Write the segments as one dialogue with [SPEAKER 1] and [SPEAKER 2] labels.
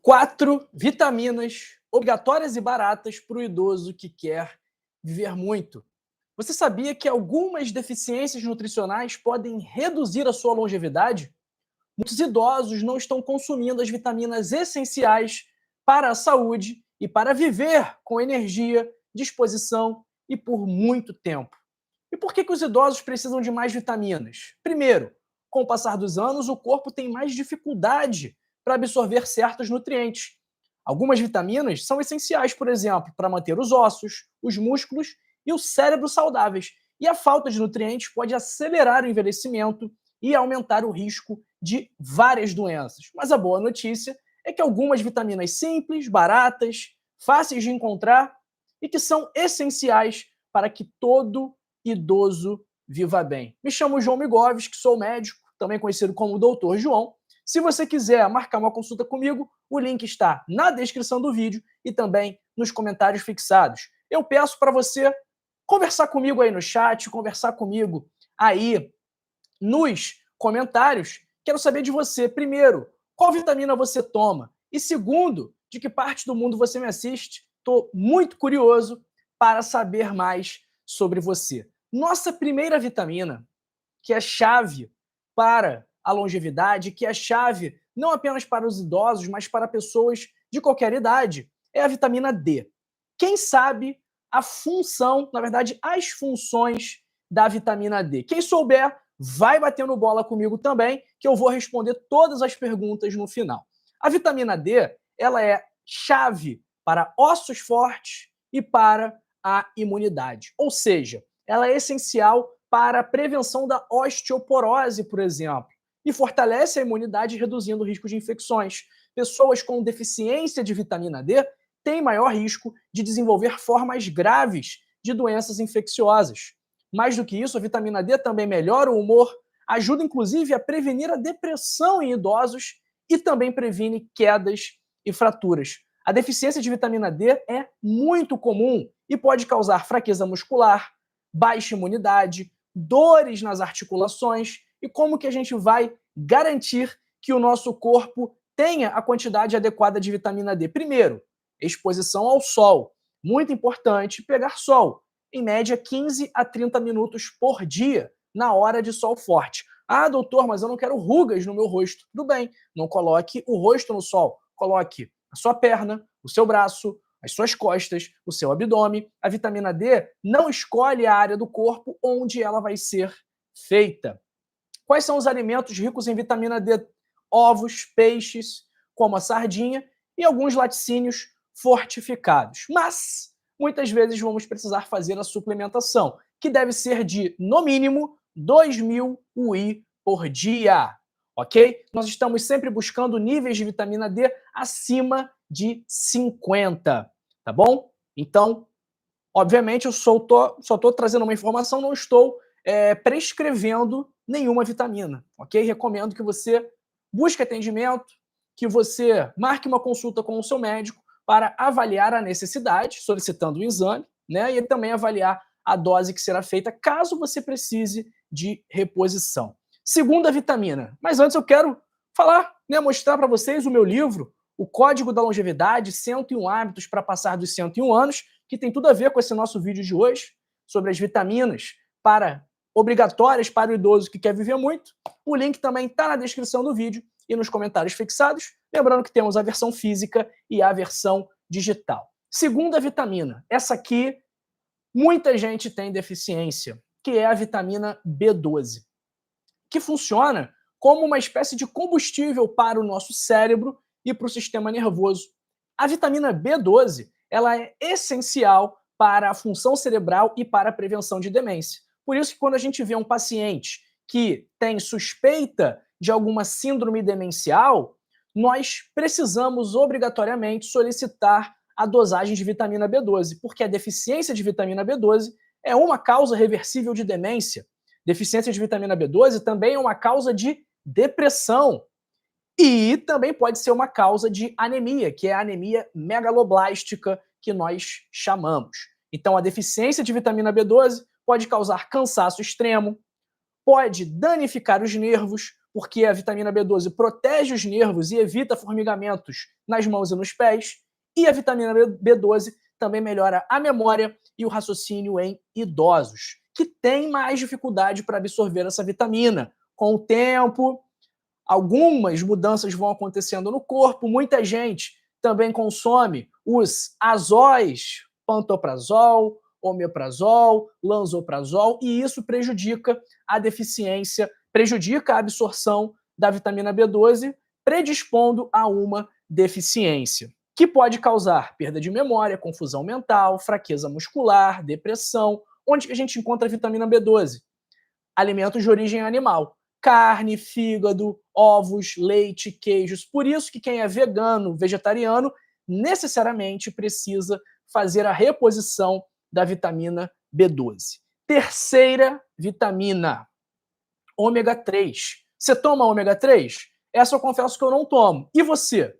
[SPEAKER 1] 4 vitaminas obrigatórias e baratas para o idoso que quer viver muito. Você sabia que algumas deficiências nutricionais podem reduzir a sua longevidade? Muitos idosos não estão consumindo as vitaminas essenciais para a saúde e para viver com energia, disposição e por muito tempo. E por que os idosos precisam de mais vitaminas? Primeiro, com o passar dos anos, o corpo tem mais dificuldade para absorver certos nutrientes. Algumas vitaminas são essenciais, por exemplo, para manter os ossos, os músculos e o cérebro saudáveis. E a falta de nutrientes pode acelerar o envelhecimento e aumentar o risco de várias doenças. Mas a boa notícia é que algumas vitaminas simples, baratas, fáceis de encontrar e que são essenciais para que todo idoso viva bem. Me chamo João Migovski, sou médico, também conhecido como Doutor João. Se você quiser marcar uma consulta comigo, o link está na descrição do vídeo e também nos comentários fixados. Eu peço para você conversar comigo aí no chat, conversar comigo aí nos comentários. Quero saber de você, primeiro, qual vitamina você toma? E segundo, de que parte do mundo você me assiste? Estou muito curioso para saber mais sobre você. Nossa primeira vitamina, que é chave para a longevidade, que é chave não apenas para os idosos, mas para pessoas de qualquer idade, é a vitamina D. Quem sabe a função, na verdade, as funções da vitamina D? Quem souber, vai batendo bola comigo também, que eu vou responder todas as perguntas no final. A vitamina D, ela é chave para ossos fortes e para a imunidade. Ou seja, ela é essencial para a prevenção da osteoporose, por exemplo, e fortalece a imunidade reduzindo o risco de infecções. Pessoas com deficiência de vitamina D têm maior risco de desenvolver formas graves de doenças infecciosas. Mais do que isso, a vitamina D também melhora o humor, ajuda inclusive a prevenir a depressão em idosos e também previne quedas e fraturas. A deficiência de vitamina D é muito comum e pode causar fraqueza muscular, baixa imunidade, dores nas articulações. E como que a gente vai garantir que o nosso corpo tenha a quantidade adequada de vitamina D? Primeiro, exposição ao sol. Muito importante pegar sol, em média 15 a 30 minutos por dia, na hora de sol forte. Ah, doutor, mas eu não quero rugas no meu rosto. Tudo bem, não coloque o rosto no sol, coloque a sua perna, o seu braço, as suas costas, o seu abdômen. A vitamina D não escolhe a área do corpo onde ela vai ser feita. Quais são os alimentos ricos em vitamina D? Ovos, peixes, como a sardinha e alguns laticínios fortificados. Mas muitas vezes vamos precisar fazer a suplementação, que deve ser de, no mínimo, 2.000 UI por dia. Ok? Nós estamos sempre buscando níveis de vitamina D acima de 50, tá bom? Então, obviamente, eu só estou trazendo uma informação, não estou prescrevendo nenhuma vitamina, ok? Recomendo que você busque atendimento, que você marque uma consulta com o seu médico para avaliar a necessidade, solicitando o exame, né? E também avaliar a dose que será feita, caso você precise de reposição. Segunda vitamina. Mas antes eu quero falar, né, mostrar para vocês o meu livro, O Código da Longevidade, 101 Hábitos para Passar dos 101 Anos, que tem tudo a ver com esse nosso vídeo de hoje, sobre as vitaminas obrigatórias para o idoso que quer viver muito. O link também está na descrição do vídeo e nos comentários fixados. Lembrando que temos a versão física e a versão digital. Segunda vitamina, essa aqui muita gente tem deficiência, que é a vitamina B12, que funciona como uma espécie de combustível para o nosso cérebro e para o sistema nervoso. A vitamina B12, ela é essencial para a função cerebral e para a prevenção de demência. Por isso que quando a gente vê um paciente que tem suspeita de alguma síndrome demencial, nós precisamos obrigatoriamente solicitar a dosagem de vitamina B12, porque a deficiência de vitamina B12 é uma causa reversível de demência. Deficiência de vitamina B12 também é uma causa de depressão e também pode ser uma causa de anemia, que é a anemia megaloblástica que nós chamamos. Então, a deficiência de vitamina B12 pode causar cansaço extremo, pode danificar os nervos, porque a vitamina B12 protege os nervos e evita formigamentos nas mãos e nos pés. E a vitamina B12 também melhora a memória e o raciocínio em idosos, que têm mais dificuldade para absorver essa vitamina. Com o tempo, algumas mudanças vão acontecendo no corpo. Muita gente também consome os azóis, pantoprazol, omeprazol, lansoprazol, e isso prejudica a deficiência, prejudica a absorção da vitamina B12, predispondo a uma deficiência, que pode causar perda de memória, confusão mental, fraqueza muscular, depressão. Onde a gente encontra a vitamina B12? Alimentos de origem animal. Carne, fígado, ovos, leite, queijos. Por isso que quem é vegano, vegetariano, necessariamente precisa fazer a reposição da vitamina B12. Terceira vitamina, ômega 3. Você toma ômega 3? Essa eu confesso que eu não tomo. E você?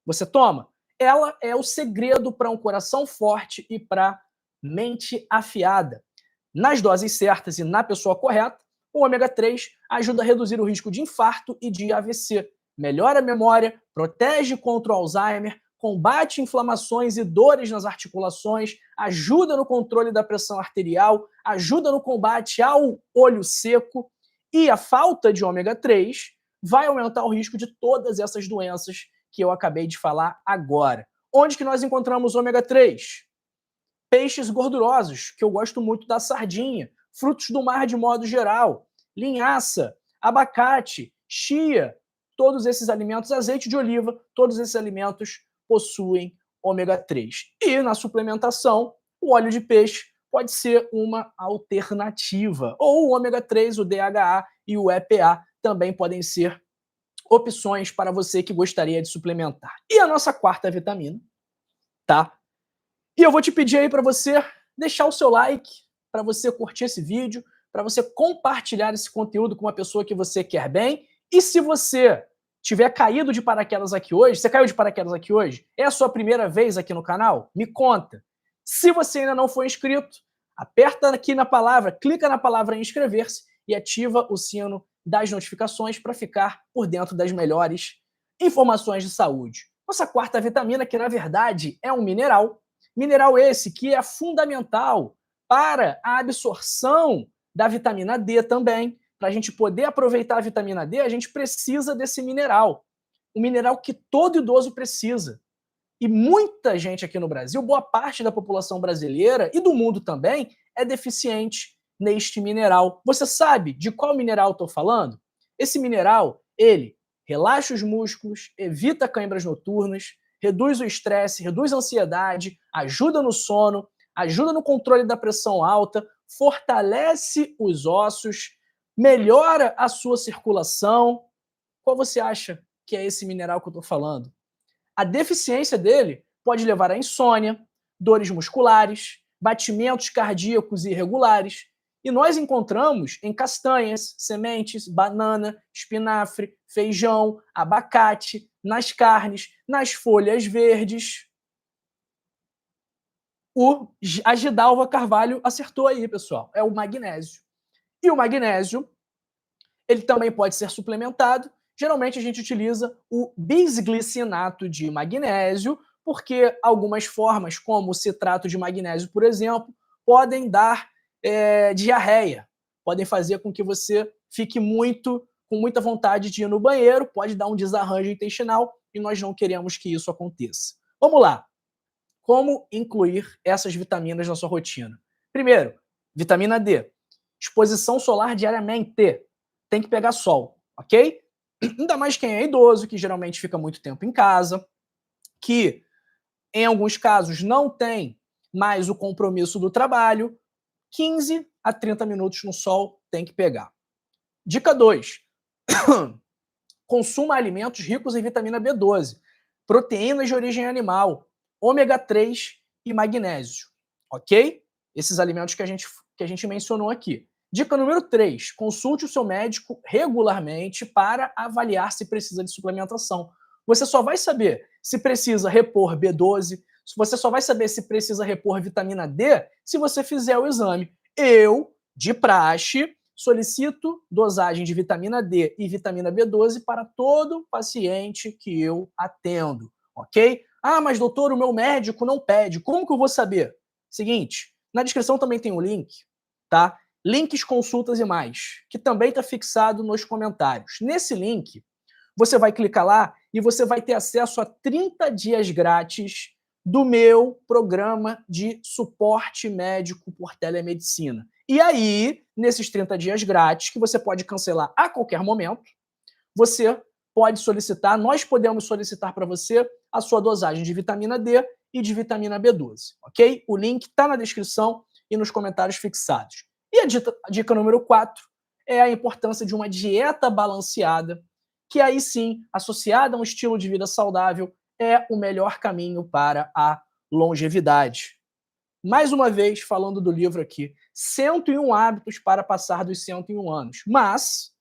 [SPEAKER 1] Você toma? Ela é o segredo para um coração forte e para mente afiada. Nas doses certas e na pessoa correta, o ômega 3 ajuda a reduzir o risco de infarto e de AVC, melhora a memória, protege contra o Alzheimer, combate inflamações e dores nas articulações, ajuda no controle da pressão arterial, ajuda no combate ao olho seco, e a falta de ômega 3 vai aumentar o risco de todas essas doenças que eu acabei de falar agora. Onde que nós encontramos ômega 3? Peixes gordurosos, que eu gosto muito da sardinha, frutos do mar de modo geral, linhaça, abacate, chia, todos esses alimentos, azeite de oliva, todos esses alimentos possuem ômega 3. E na suplementação, o óleo de peixe pode ser uma alternativa. Ou o ômega 3, o DHA e o EPA também podem ser opções para você que gostaria de suplementar. E a nossa quarta vitamina, tá? E eu vou te pedir aí para você deixar o seu like, para você curtir esse vídeo, para você compartilhar esse conteúdo com uma pessoa que você quer bem. E se você tiver caído de paraquedas aqui hoje, você caiu de paraquedas aqui hoje? É a sua primeira vez aqui no canal? Me conta. Se você ainda não for inscrito, aperta aqui na palavra, clica na palavra inscrever-se e ativa o sino das notificações para ficar por dentro das melhores informações de saúde. Nossa quarta vitamina, que na verdade é um mineral esse que é fundamental para a absorção da vitamina D também. Para a gente poder aproveitar a vitamina D, a gente precisa desse mineral. Um mineral que todo idoso precisa. E muita gente aqui no Brasil, boa parte da população brasileira e do mundo também, é deficiente neste mineral. Você sabe de qual mineral estou falando? Esse mineral, ele relaxa os músculos, evita câimbras noturnas, reduz o estresse, reduz a ansiedade, ajuda no sono, ajuda no controle da pressão alta, fortalece os ossos, melhora a sua circulação. Qual você acha que é esse mineral que eu estou falando? A deficiência dele pode levar a insônia, dores musculares, batimentos cardíacos irregulares. E nós encontramos em castanhas, sementes, banana, espinafre, feijão, abacate, nas carnes, nas folhas verdes. A Gidalva Carvalho acertou aí, pessoal. É o magnésio. E o magnésio, ele também pode ser suplementado. Geralmente a gente utiliza o bisglicinato de magnésio, porque algumas formas, como o citrato de magnésio, por exemplo, podem dar diarreia, podem fazer com que você fique com muita vontade de ir no banheiro, pode dar um desarranjo intestinal e nós não queremos que isso aconteça. Vamos lá. Como incluir essas vitaminas na sua rotina? Primeiro, vitamina D. Exposição solar diariamente. Tem que pegar sol, ok? Ainda mais quem é idoso, que geralmente fica muito tempo em casa, que em alguns casos não tem mais o compromisso do trabalho, 15 a 30 minutos no sol tem que pegar. Dica 2. Consuma alimentos ricos em vitamina B12, proteínas de origem animal, ômega 3 e magnésio, ok? Esses alimentos que a gente mencionou aqui. Dica número 3, consulte o seu médico regularmente para avaliar se precisa de suplementação. Você só vai saber se precisa repor B12, você só vai saber se precisa repor vitamina D se você fizer o exame. Eu, de praxe, solicito dosagem de vitamina D e vitamina B12 para todo paciente que eu atendo, ok? Ah, mas doutor, o meu médico não pede. Como que eu vou saber? Seguinte, na descrição também tem um link, tá? Links, consultas e mais, que também está fixado nos comentários. Nesse link, você vai clicar lá e você vai ter acesso a 30 dias grátis do meu programa de suporte médico por telemedicina. E aí, nesses 30 dias grátis, que você pode cancelar a qualquer momento, você pode solicitar, nós podemos solicitar para você a sua dosagem de vitamina D e de vitamina B12, ok? O link está na descrição e nos comentários fixados. E a dica número 4 é a importância de uma dieta balanceada, que aí sim, associada a um estilo de vida saudável, é o melhor caminho para a longevidade. Mais uma vez, falando do livro aqui, 101 hábitos para passar dos 101 anos. Mas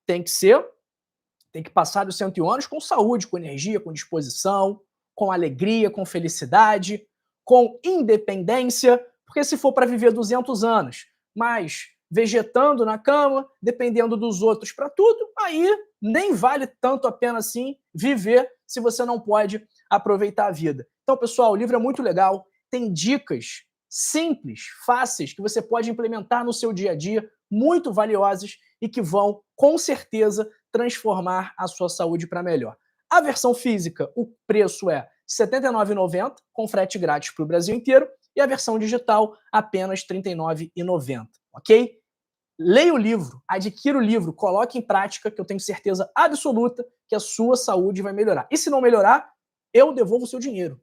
[SPEAKER 1] tem que passar dos 101 anos com saúde, com energia, com disposição, com alegria, com felicidade, com independência, porque se for para viver 200 anos, mas vegetando na cama, dependendo dos outros para tudo, aí nem vale tanto a pena assim viver se você não pode aproveitar a vida. Então, pessoal, o livro é muito legal, tem dicas simples, fáceis, que você pode implementar no seu dia a dia, muito valiosas e que vão, com certeza, transformar a sua saúde para melhor. A versão física, o preço é R$ 79,90, com frete grátis para o Brasil inteiro, e a versão digital, apenas R$ 39,90, ok? Leia o livro, adquira o livro, coloque em prática, que eu tenho certeza absoluta que a sua saúde vai melhorar. E se não melhorar, eu devolvo o seu dinheiro,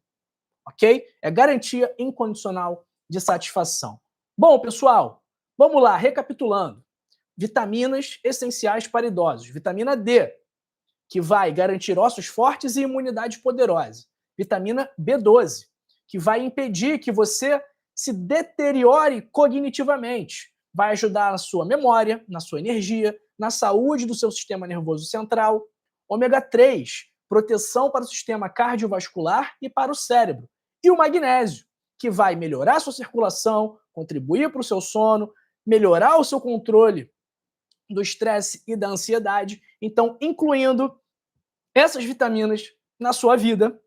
[SPEAKER 1] ok? É garantia incondicional de satisfação. Bom, pessoal, vamos lá, recapitulando. Vitaminas essenciais para idosos. Vitamina D, que vai garantir ossos fortes e imunidade poderosa. Vitamina B12, que vai impedir que você se deteriore cognitivamente. Vai ajudar na sua memória, na sua energia, na saúde do seu sistema nervoso central. Ômega 3, proteção para o sistema cardiovascular e para o cérebro. E o magnésio, que vai melhorar a sua circulação, contribuir para o seu sono, melhorar o seu controle do estresse e da ansiedade. Então, incluindo essas vitaminas na sua vida,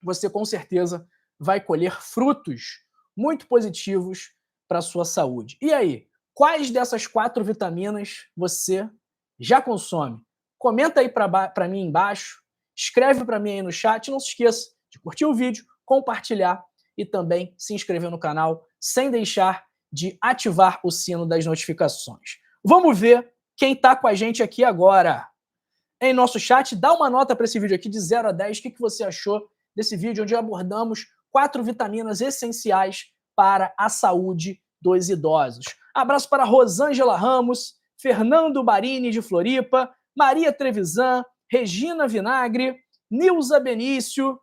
[SPEAKER 1] você com certeza vai colher frutos muito positivos para a sua saúde. E aí, quais dessas 4 vitaminas você já consome? Comenta aí para mim embaixo, escreve para mim aí no chat, não se esqueça de curtir o vídeo, compartilhar e também se inscrever no canal, sem deixar de ativar o sino das notificações. Vamos ver quem está com a gente aqui agora. Em nosso chat, dá uma nota para esse vídeo aqui de 0 a 10. O que você achou desse vídeo onde abordamos 4 vitaminas essenciais para a saúde dos idosos? Abraço para Rosângela Ramos, Fernando Barini de Floripa, Maria Trevisan, Regina Vinagre, Nilza Benício,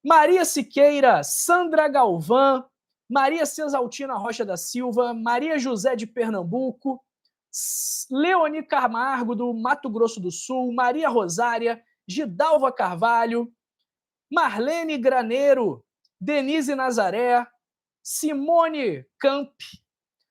[SPEAKER 1] Maria Siqueira, Sandra Galvão, Maria Cesaltina Rocha da Silva, Maria José de Pernambuco, Leoni Camargo, do Mato Grosso do Sul, Maria Rosária, Gidalva Carvalho, Marlene Graneiro, Denise Nazaré, Simone Camp.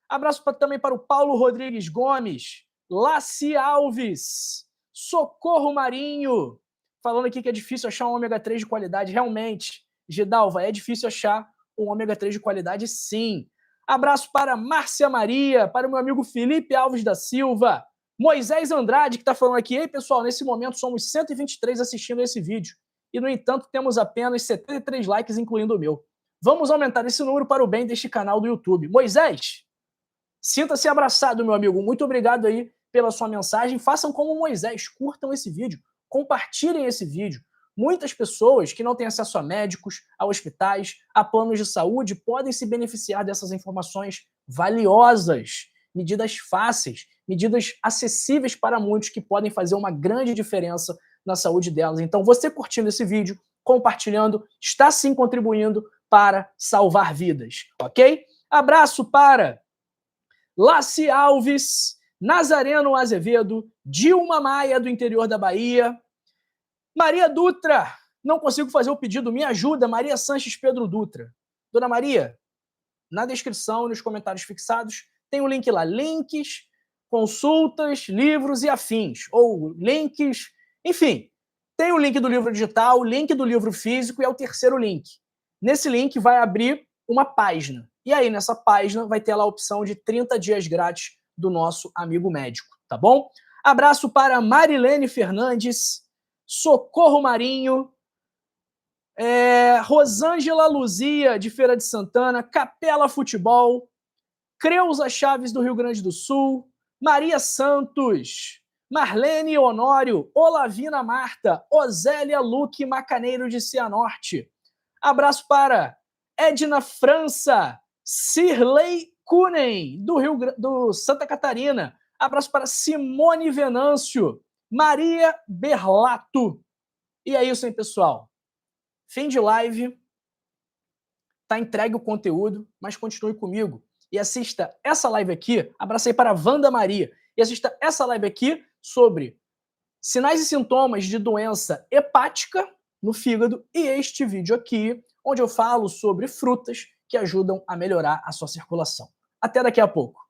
[SPEAKER 1] Abraço também para o Paulo Rodrigues Gomes, Laci Alves, Socorro Marinho, falando aqui que é difícil achar um ômega 3 de qualidade. Realmente, Gidalva, é difícil achar um ômega 3 de qualidade, sim. Abraço para Márcia Maria, para o meu amigo Felipe Alves da Silva, Moisés Andrade, que está falando aqui, ei pessoal, nesse momento somos 123 assistindo esse vídeo, e no entanto temos apenas 73 likes, incluindo o meu. Vamos aumentar esse número para o bem deste canal do YouTube. Moisés, sinta-se abraçado, meu amigo, muito obrigado aí pela sua mensagem, façam como Moisés, curtam esse vídeo, compartilhem esse vídeo. Muitas pessoas que não têm acesso a médicos, a hospitais, a planos de saúde podem se beneficiar dessas informações valiosas, medidas fáceis, medidas acessíveis para muitos que podem fazer uma grande diferença na saúde delas. Então, você curtindo esse vídeo, compartilhando, está sim contribuindo para salvar vidas, ok? Abraço para Laci Alves, Nazareno Azevedo, Dilma Maia, do interior da Bahia, Maria Dutra, não consigo fazer o pedido, me ajuda, Maria Sanches Pedro Dutra. Dona Maria, na descrição e nos comentários fixados, tem um link lá, links, consultas, livros e afins, ou links, enfim. Tem o link do livro digital, o link do livro físico e é o terceiro link. Nesse link vai abrir uma página. E aí, nessa página, vai ter lá a opção de 30 dias grátis do nosso amigo médico, tá bom? Abraço para Marilene Fernandes, Socorro Marinho, Rosângela Luzia, de Feira de Santana, Capela Futebol, Creuza Chaves, do Rio Grande do Sul, Maria Santos, Marlene Honório, Olavina Marta, Osélia Luque Macaneiro de Cianorte. Abraço para Edna França, Cirlei Kunen, do Santa Catarina. Abraço para Simone Venâncio, Maria Berlato. E é isso, hein, pessoal? Fim de live. Tá entregue o conteúdo, mas continue comigo. E assista essa live aqui. Abracei para a Wanda Maria. E assista essa live aqui sobre sinais e sintomas de doença hepática no fígado. E este vídeo aqui, onde eu falo sobre frutas que ajudam a melhorar a sua circulação. Até daqui a pouco.